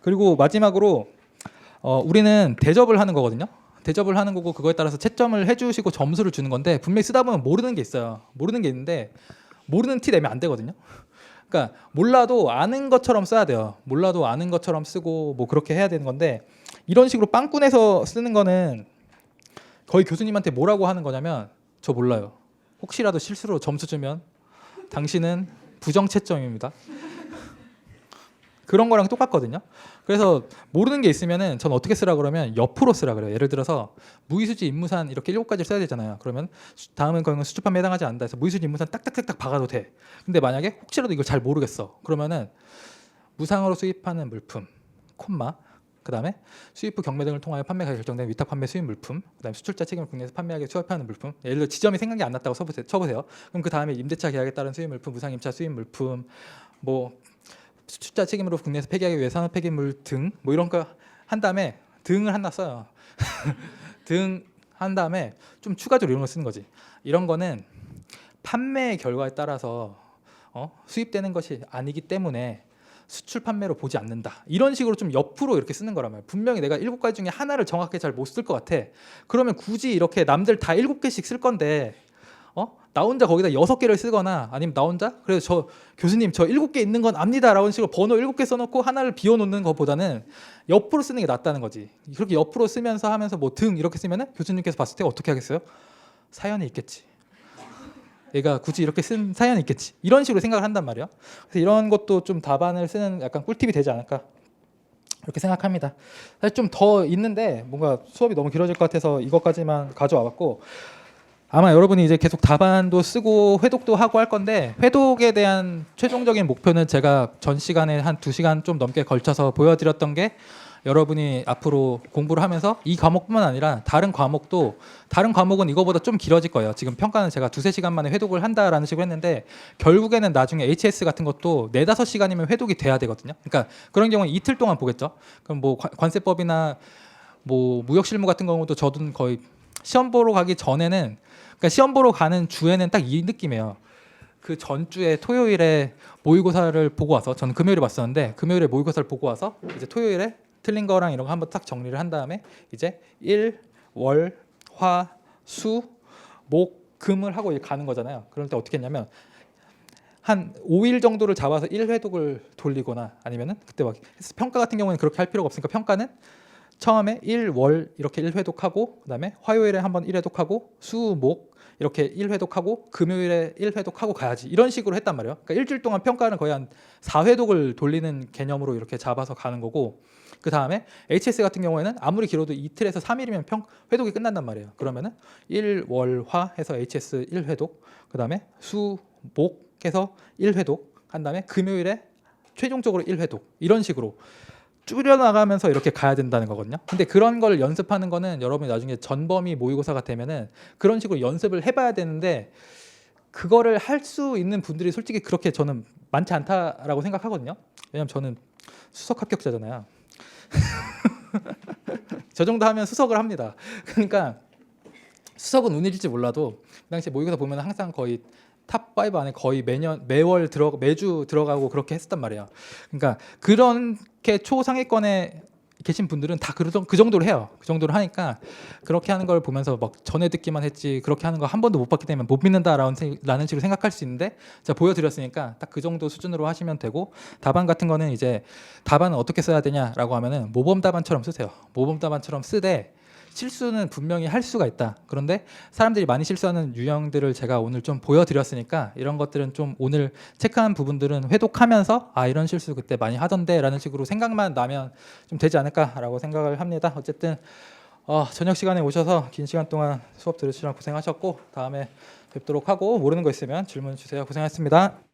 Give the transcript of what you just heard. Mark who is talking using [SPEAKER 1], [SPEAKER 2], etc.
[SPEAKER 1] 그리고 마지막으로 우리는 대접을 하는 거거든요. 대접을 하는 거고 그거에 따라서 채점을 해주시고 점수를 주는 건데 분명히 쓰다 보면 모르는 게 있어요. 모르는 게 있는데 모르는 티 내면 안 되거든요. 그러니까 몰라도 아는 것처럼 써야 돼요. 몰라도 아는 것처럼 쓰고 뭐 그렇게 해야 되는 건데 이런 식으로 빵꾸내서 쓰는 거는 거의 교수님한테 뭐라고 하는 거냐면 저 몰라요. 혹시라도 실수로 점수 주면 당신은 부정 채점입니다. 그런 거랑 똑같거든요. 그래서 모르는 게 있으면은 전 어떻게 쓰라 그러면 옆으로 쓰라 그래요. 예를 들어서 무의수지 임무산 이렇게 7가지를 써야 되잖아요. 그러면 다음은 거는 수주판매 해당하지 않는다 해서 무의수지 임무산 딱딱딱딱 박아도 돼. 근데 만약에 혹시라도 이걸 잘 모르겠어. 그러면은 무상으로 수입하는 물품, 콤마, 그다음에 수입 후 경매 등을 통하여 판매가 결정된 위탁 판매 수입 물품, 그다음에 수출자 책임을 국내에서 판매하게 수입하는 물품. 예를 들어 지점이 생각이 안 났다고 쳐보세요. 그럼 그 다음에 임대차 계약에 따른 수입 물품, 무상 임차 수입 물품, 뭐 수출자 책임으로 국내에서 폐기하기 위해 산업 폐기물 등 뭐 이런 거 한 다음에 등을 하나 써요. 등 한 다음에 좀 추가적으로 이런 거 쓰는 거지. 이런 거는 판매의 결과에 따라서 수입되는 것이 아니기 때문에 수출 판매로 보지 않는다. 이런 식으로 좀 옆으로 이렇게 쓰는 거란 말이야. 분명히 내가 7가지 중에 하나를 정확하게 잘 못 쓸 것 같아. 그러면 굳이 이렇게 남들 다 7개씩 쓸 건데 나 혼자 거기다 6개를 쓰거나 아니면 나 혼자 그래서 저 교수님 저 7개 있는 건 압니다 라는 식으로 번호 7개 써놓고 하나를 비워놓는 것보다는 옆으로 쓰는 게 낫다는 거지. 그렇게 옆으로 쓰면서 하면서 뭐 등 이렇게 쓰면은 교수님께서 봤을 때 어떻게 하겠어요? 사연이 있겠지. 얘가 굳이 이렇게 쓴 사연이 있겠지. 이런 식으로 생각을 한단 말이에요. 그래서 이런 것도 좀 답안을 쓰는 약간 꿀팁이 되지 않을까 이렇게 생각합니다. 사실 좀 더 있는데 뭔가 수업이 너무 길어질 것 같아서 이것까지만 가져와 봤고 아마 여러분이 이제 계속 답안도 쓰고 회독도 하고 할 건데 회독에 대한 최종적인 목표는 제가 전 시간에 한 2시간 좀 넘게 걸쳐서 보여드렸던 게 여러분이 앞으로 공부를 하면서 이 과목뿐만 아니라 다른 과목은 이거보다 좀 길어질 거예요. 지금 평가는 제가 2-3시간 만에 회독을 한다라는 식으로 했는데 결국에는 나중에 HS 같은 것도 4-5시간이면 회독이 돼야 되거든요. 그러니까 그런 경우는 이틀 동안 보겠죠. 그럼 뭐 관세법이나 뭐 무역실무 같은 경우도 저도 거의 시험 보러 가기 전에는 그러니까 시험 보러 가는 주에는 딱 이 느낌이에요. 그 전주에 토요일에 모의고사를 보고 와서 저는 금요일에 봤었는데 금요일에 모의고사를 보고 와서 이제 토요일에 틀린 거랑 이런 거 한번 딱 정리를 한 다음에 이제 일, 월, 화, 수, 목, 금을 하고 이제 가는 거잖아요. 그럴 때 어떻게 했냐면 한 5일 정도를 잡아서 1회독을 돌리거나 아니면은 그때 막 평가 같은 경우는 그렇게 할 필요가 없으니까 평가는 처음에 1, 월 이렇게 1회독하고 그다음에 화요일에 한번 1회독하고 수, 목 이렇게 1회독하고 금요일에 1회독하고 가야지. 이런 식으로 했단 말이에요. 그러니까 일주일 동안 평가는 거의 한 4회독을 돌리는 개념으로 이렇게 잡아서 가는 거고 그다음에 HS 같은 경우에는 아무리 길어도 이틀에서 3일이면 회독이 끝난단 말이에요. 그러면은 1, 월, 화 해서 HS 1회독 그다음에 수, 목 해서 1회독 한 다음에 금요일에 최종적으로 1회독 이런 식으로 줄여나가면서 이렇게 가야 된다는 거거든요. 근데 그런 걸 연습하는 거는 여러분이 나중에 전범위 모의고사가 되면은 그런 식으로 연습을 해봐야 되는데 그거를 할 수 있는 분들이 솔직히 그렇게 저는 많지 않다라고 생각하거든요. 왜냐면 저는 수석 합격자잖아요. 저 정도 하면 수석을 합니다. 그러니까 수석은 운일지 몰라도 그 당시에 모의고사 보면 항상 거의 탑5 안에 거의 매주 들어가고 그렇게 했었단 말이에요. 그러니까 그렇게 초상위권에 계신 분들은 다 그 정도로 해요. 그 정도로 하니까 그렇게 하는 걸 보면서 막 전에 듣기만 했지 그렇게 하는 거 한 번도 못 봤기 때문에 못 믿는다라는 식으로 생각할 수 있는데 제가 보여드렸으니까 딱 그 정도 수준으로 하시면 되고 답안 같은 거는 이제 답안은 어떻게 써야 되냐라고 하면은 모범 답안처럼 쓰세요. 모범 답안처럼 쓰되 실수는 분명히 할 수가 있다. 그런데 사람들이 많이 실수하는 유형들을 제가 오늘 좀 보여드렸으니까 이런 것들은 좀 오늘 체크한 부분들은 회독하면서 아 이런 실수 그때 많이 하던데 라는 식으로 생각만 나면 좀 되지 않을까라고 생각을 합니다. 어쨌든 저녁 시간에 오셔서 긴 시간 동안 수업 들으시느라 고생하셨고 다음에 뵙도록 하고 모르는 거 있으면 질문 주세요. 고생하셨습니다.